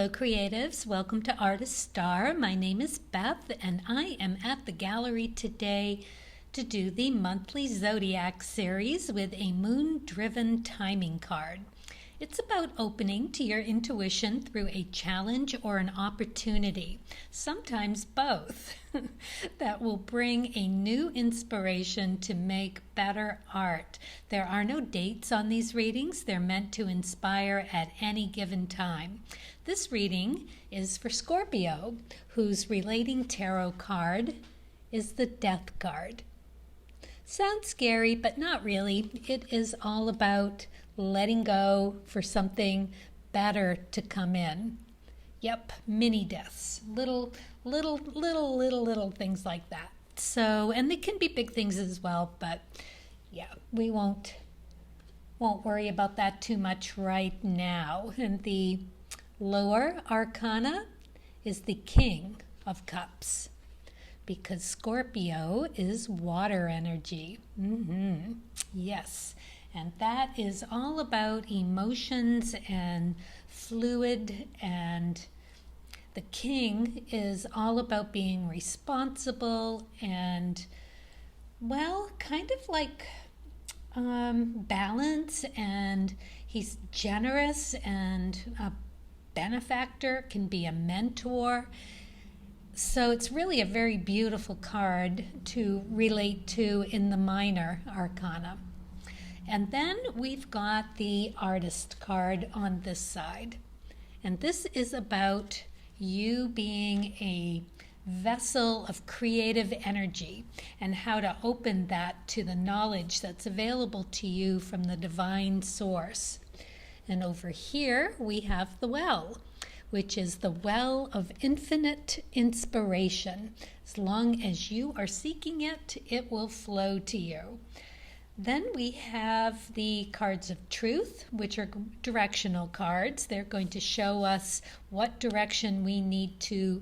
Hello creatives, welcome to Artist Star. My name is Beth and I am at the gallery today to do the monthly zodiac series with a moon-driven timing card. It's about opening to your intuition through a challenge or an opportunity, sometimes both, that will bring a new inspiration to make better art. There are no dates on these readings. They're meant to inspire at any given time. This reading is for Scorpio, whose relating tarot card is the Death card. Sounds scary, but not really. It is all about letting go for something better to come in. Yep, mini deaths, little things like that. So, and they can be big things as well, but yeah, we won't worry about that too much right now. And the lower arcana is the King of Cups, because Scorpio is water energy. Yes. And that is all about emotions and fluid, and the King is all about being responsible and, well, kind of like balance, and he's generous and a benefactor, can be a mentor. So it's really a very beautiful card to relate to in the minor arcana. And then we've got the Artist card on this side. And this is about you being a vessel of creative energy and how to open that to the knowledge that's available to you from the divine source. And over here we have the Well, which is the well of infinite inspiration. As long as you are seeking it, it will flow to you. Then we have the cards of truth, which are directional cards. They're going to show us what direction we need to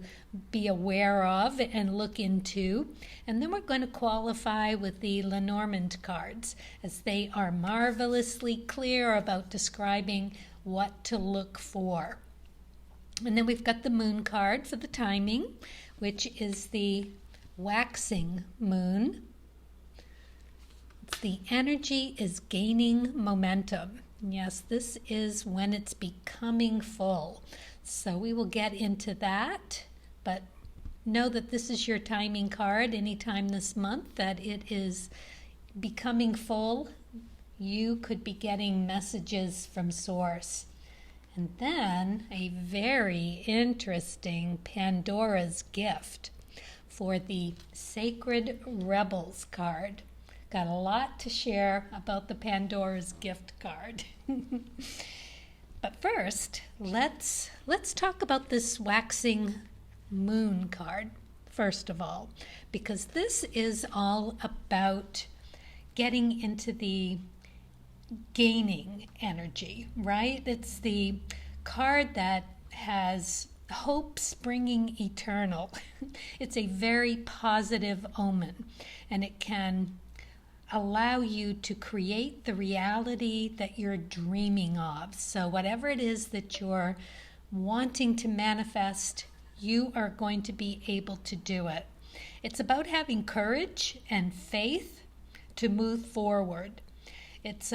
be aware of and look into. And then we're going to qualify with the Lenormand cards, as they are marvelously clear about describing what to look for. And then we've got the moon card for the timing, which is the waxing moon. The energy is gaining momentum. Yes, this is when it's becoming full. So we will get into that, but know that this is your timing card anytime this month that it is becoming full. You could be getting messages from Source. And then a very interesting Pandora's gift for the Sacred Rebels card. Got a lot to share about the Pandora's gift card. But first, let's talk about this waxing moon card, first of all, because this is all about getting into the gaining energy, right? It's the card that has hope springing eternal. It's a very positive omen, and it can allow you to create the reality that you're dreaming of. So whatever it is that you're wanting to manifest, you are going to be able to do it. It's about having courage and faith to move forward. It's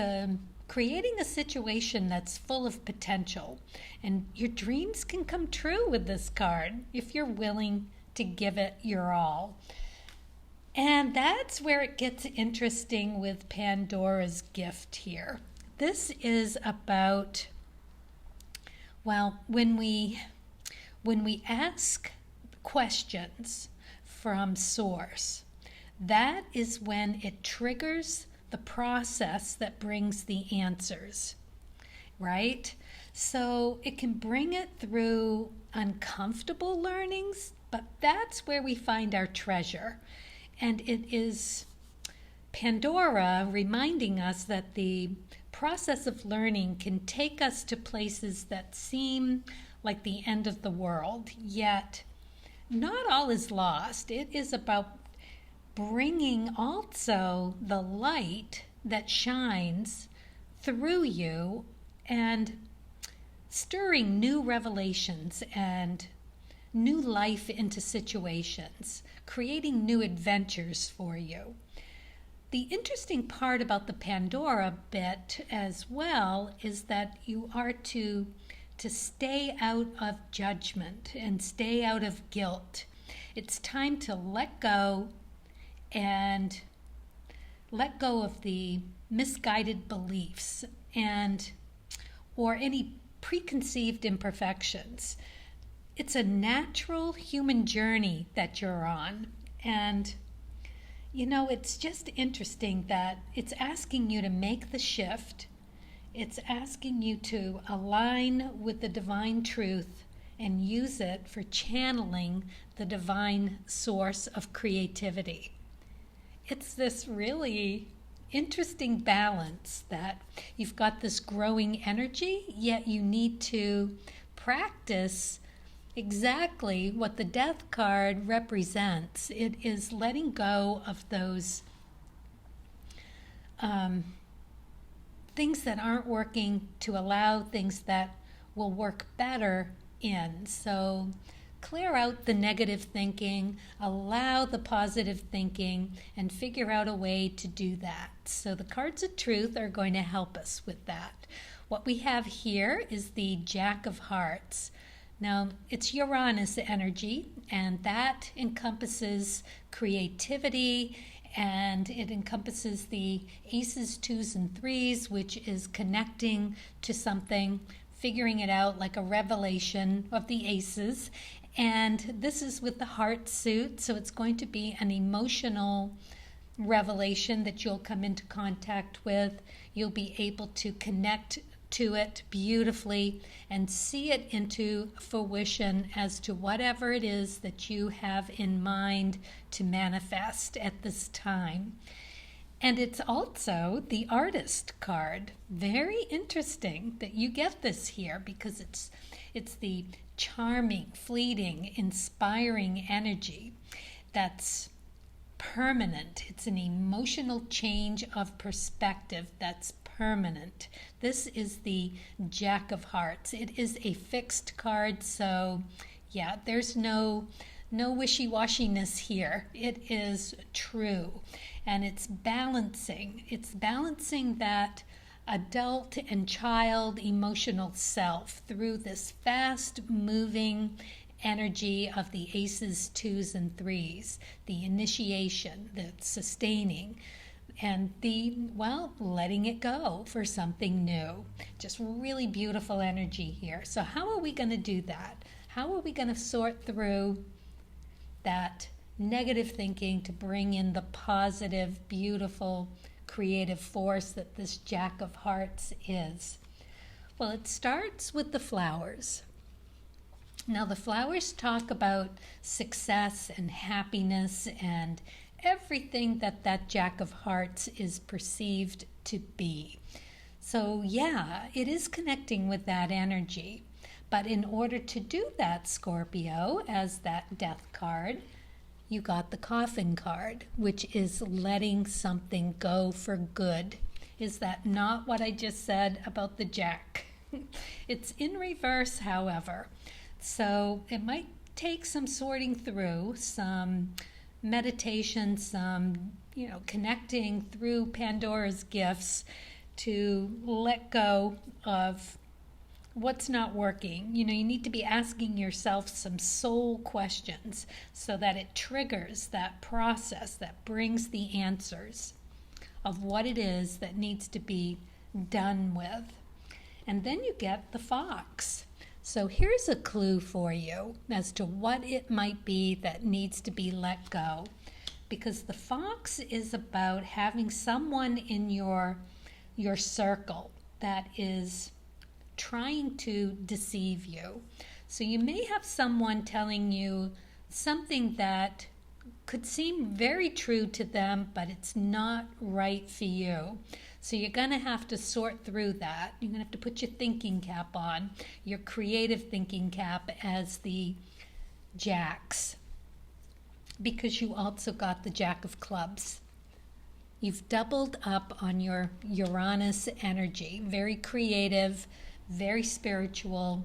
creating a situation that's full of potential, and your dreams can come true with this card if you're willing to give it your all. And that's where it gets interesting with Pandora's gift here. This is about, well, when we ask questions from Source, that is when it triggers the process that brings the answers, right? So it can bring it through uncomfortable learnings, but that's where we find our treasure. And it is Pandora reminding us that the process of learning can take us to places that seem like the end of the world, yet not all is lost. It is about bringing also the light that shines through you and stirring new revelations and new life into situations, creating new adventures for you. The interesting part about the Pandora bit as well is that you are to stay out of judgment and stay out of guilt. It's time to let go and let go of the misguided beliefs or any preconceived imperfections. It's a natural human journey that you're on, and it's just interesting that it's asking you to make the shift. It's asking you to align with the divine truth and use it for channeling the divine source of creativity. It's this really interesting balance that you've got this growing energy, yet you need to practice exactly what the Death card represents. It is letting go of those things that aren't working to allow things that will work better in. So clear out the negative thinking, allow the positive thinking, and figure out a way to do that. So the cards of truth are going to help us with that. What we have here is the Jack of Hearts. Now, it's Uranus energy, and that encompasses creativity, and it encompasses the aces, twos, and threes, which is connecting to something, figuring it out like a revelation of the aces. And this is with the heart suit, so it's going to be an emotional revelation that you'll come into contact with. You'll be able to connect to it beautifully and see it into fruition as to whatever it is that you have in mind to manifest at this time. And it's also the Artist card. Very interesting that you get this here, because it's the charming, fleeting, inspiring energy that's permanent. It's an emotional change of perspective that's permanent. This is the Jack of Hearts. It is a fixed card, so yeah, there's no wishy-washiness here. It is true, and it's balancing. It's balancing that adult and child emotional self through this fast-moving energy of the aces, twos, and threes, the initiation, the sustaining, and the, letting it go for something new. Just really beautiful energy here. So how are we going to do that? How are we going to sort through that negative thinking to bring in the positive, beautiful, creative force that this Jack of Hearts is? Well, it starts with the flowers. Now, the flowers talk about success and happiness and everything that Jack of Hearts is perceived to be. So yeah, it is connecting with that energy. But in order to do that, Scorpio, as that Death card, you got the Coffin card, which is letting something go for good. Is that not what I just said about the Jack? It's in reverse, however. So it might take some sorting through, some meditation, some, connecting through Pandora's gifts to let go of what's not working. You need to be asking yourself some soul questions so that it triggers that process that brings the answers of what it is that needs to be done with. And then you get the Fox. So here's a clue for you as to what it might be that needs to be let go. Because the Fox is about having someone in your circle that is trying to deceive you. So you may have someone telling you something that could seem very true to them, but it's not right for you. So you're going to have to sort through that. You're going to have to put your thinking cap on, your creative thinking cap as the Jacks, because you also got the Jack of Clubs. You've doubled up on your Uranus energy, very creative, very spiritual.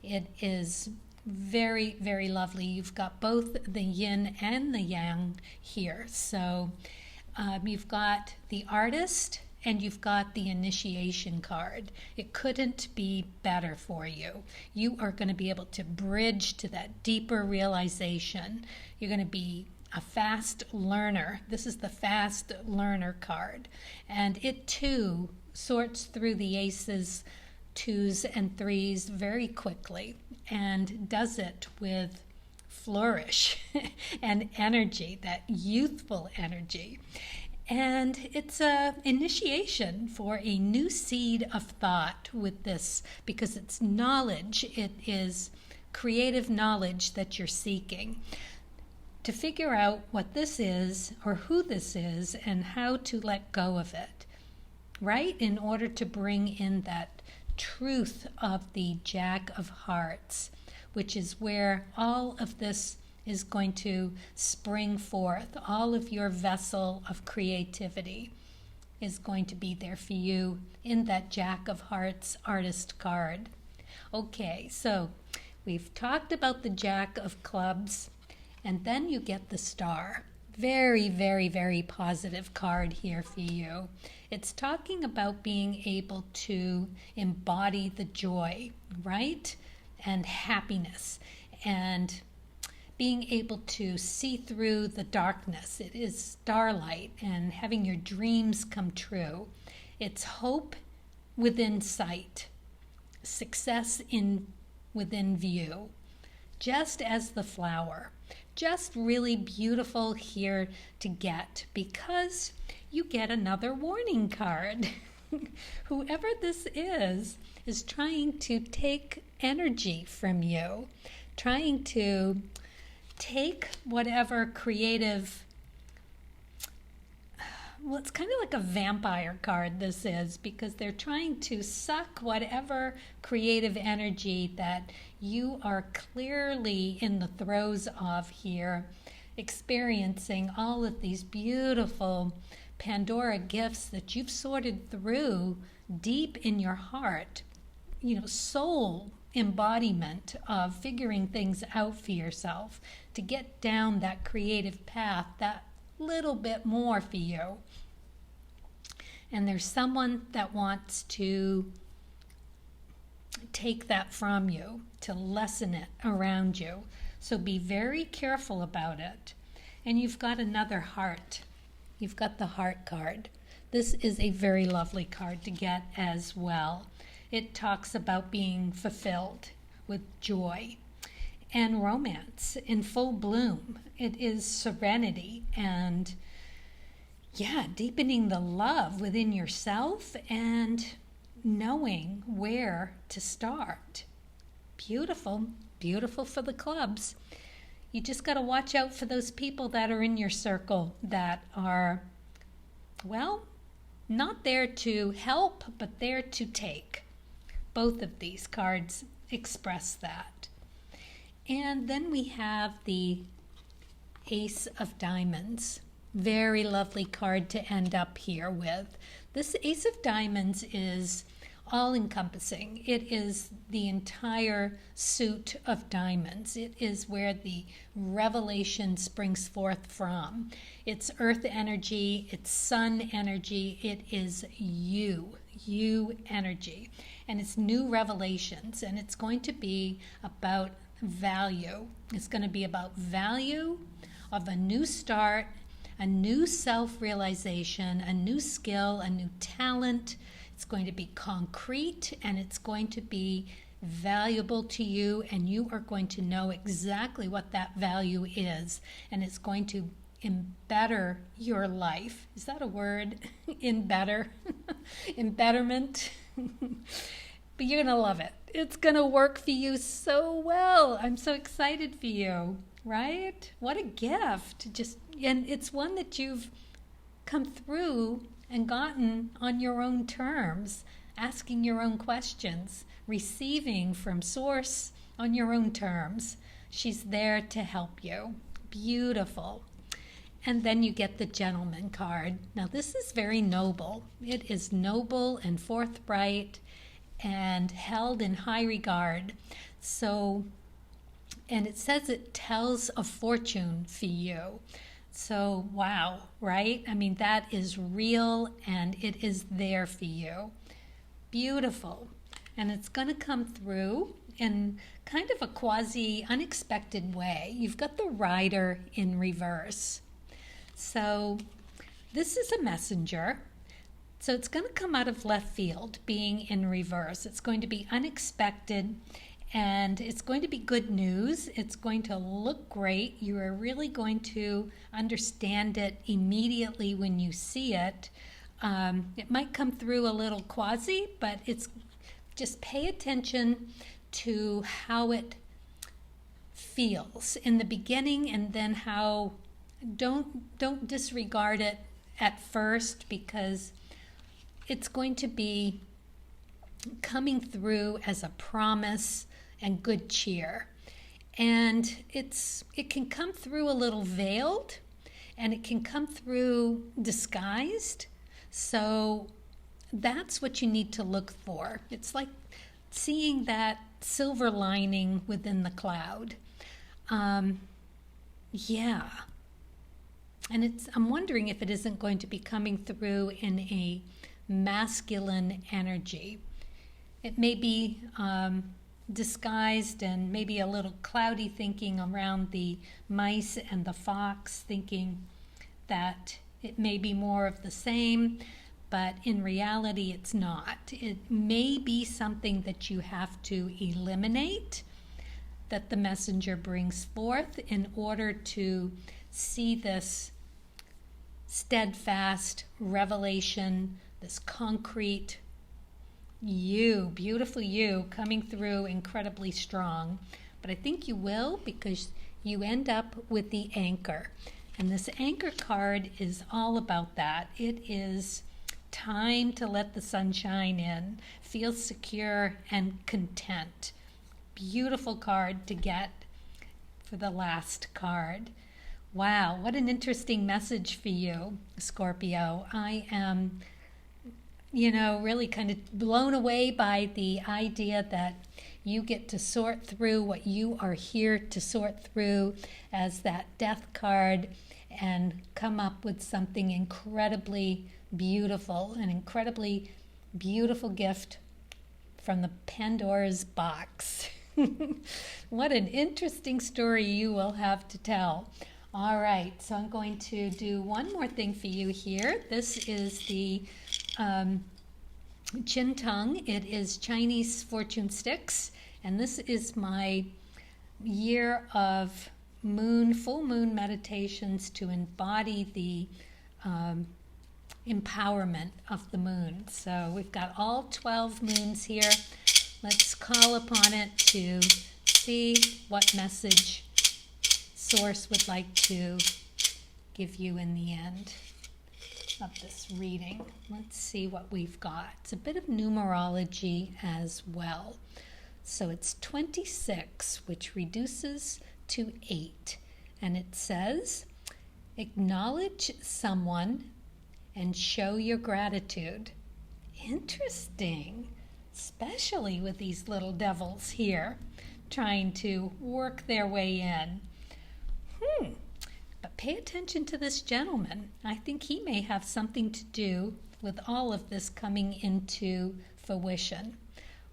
It is very, very lovely. You've got both the yin and the yang here. So you've got the artist and you've got the initiation card. It couldn't be better for you. You are going to be able to bridge to that deeper realization. You're going to be a fast learner. This is the fast learner card. And it too sorts through the aces, twos, and threes very quickly and does it with flourish and energy, that youthful energy. And it's an initiation for a new seed of thought with this, because it's knowledge. It is creative knowledge that you're seeking to figure out what this is or who this is and how to let go of it, right? In order to bring in that truth of the Jack of Hearts, which is where all of this is going to spring forth. All of your vessel of creativity is going to be there for you in that Jack of Hearts artist card. Okay, so we've talked about the Jack of Clubs, and then you get the Star. Very, very, very positive card here for you. It's talking about being able to embody the joy, right? And happiness, and being able to see through the darkness. It is starlight and having your dreams come true. It's hope within sight, success within view, just as the flower. Just really beautiful here to get, because you get another warning card. Whoever this is trying to take energy from you, trying to take whatever creative, well, it's kind of like a vampire card this is, because they're trying to suck whatever creative energy that you are clearly in the throes of here, experiencing all of these beautiful Pandora gifts that you've sorted through deep in your heart, soul embodiment of figuring things out for yourself to get down that creative path that little bit more for you. And there's someone that wants to take that from you, to lessen it around you. So be very careful about it. And you've got another heart. You've got the heart card. This is a very lovely card to get as well. It talks about being fulfilled with joy and romance in full bloom. It is serenity and, deepening the love within yourself and knowing where to start. Beautiful, beautiful for the clubs. You just got to watch out for those people that are in your circle that are, not there to help, but there to take. Both of these cards express that. And then we have the Ace of Diamonds. Very lovely card to end up here with. This Ace of Diamonds is all-encompassing. It is the entire suit of diamonds. It is where the revelation springs forth from. It's earth energy, it's sun energy, it is you energy. And it's new revelations, and it's going to be about value. It's going to be about value of a new start, a new self-realization, a new skill, a new talent. It's going to be concrete, and it's going to be valuable to you, and you are going to know exactly what that value is, and it's going to embetter your life. Is that a word? Embetter? Embetterment? But you're going to love it. It's going to work for you so well. I'm so excited for you, right? What a gift. And it's one that you've come through and gotten on your own terms, asking your own questions, receiving from Source on your own terms. She's there to help you. Beautiful. And then you get the Gentleman card. Now this is very noble. It is noble and forthright, and held in high regard. So, and it says it tells a fortune for you. So, wow, right? I mean, that is real and it is there for you. Beautiful. And it's going to come through in kind of a quasi-unexpected way. You've got the Rider in reverse. So this is a messenger. So it's going to come out of left field, being in reverse. It's going to be unexpected, and it's going to be good news. It's going to look great. You are really going to understand it immediately when you see it. It might come through a little quasi, but it's just pay attention to how it feels in the beginning, and then how don't disregard it at first, because it's going to be coming through as a promise and good cheer. And it can come through a little veiled, and it can come through disguised. So that's what you need to look for. It's like seeing that silver lining within the cloud. Yeah. And I'm wondering if it isn't going to be coming through in a masculine energy. It may be disguised and maybe a little cloudy thinking around the mice and the fox, thinking that it may be more of the same, but in reality it's not. It may be something that you have to eliminate, that the messenger brings forth in order to see this steadfast revelation, this concrete you, beautiful you, coming through incredibly strong. But I think you will, because you end up with the anchor. And this anchor card is all about that. It is time to let the sunshine in, feel secure and content. Beautiful card to get for the last card. Wow, what an interesting message for you, Scorpio. I am, really kind of blown away by the idea that you get to sort through what you are here to sort through as that death card and come up with something incredibly beautiful, an incredibly beautiful gift from the Pandora's box. What an interesting story you will have to tell. All right, so I'm going to do one more thing for you here. This is the Chin Tongue. It is Chinese fortune sticks, and this is my year of full moon meditations to embody the empowerment of the moon. So we've got all 12 moons here. Let's call upon it to see what message Source would like to give you in the end of this reading. Let's see what we've got. It's a bit of numerology as well. So it's 26, which reduces to 8. And it says, acknowledge someone and show your gratitude. Interesting, especially with these little devils here trying to work their way in. But pay attention to this gentleman. I think he may have something to do with all of this coming into fruition.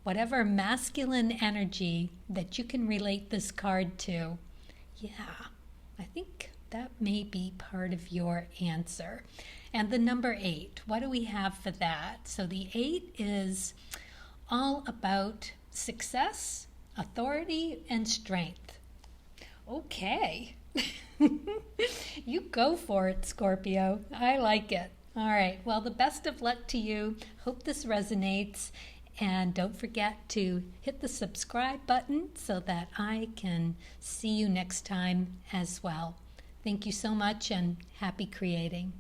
Whatever masculine energy that you can relate this card to, yeah, I think that may be part of your answer. And the number 8, what do we have for that? So the 8 is all about success, authority, and strength. Okay. You go for it, Scorpio. I like it. All right. Well, the best of luck to you. Hope this resonates. And don't forget to hit the subscribe button so that I can see you next time as well. Thank you so much, and happy creating.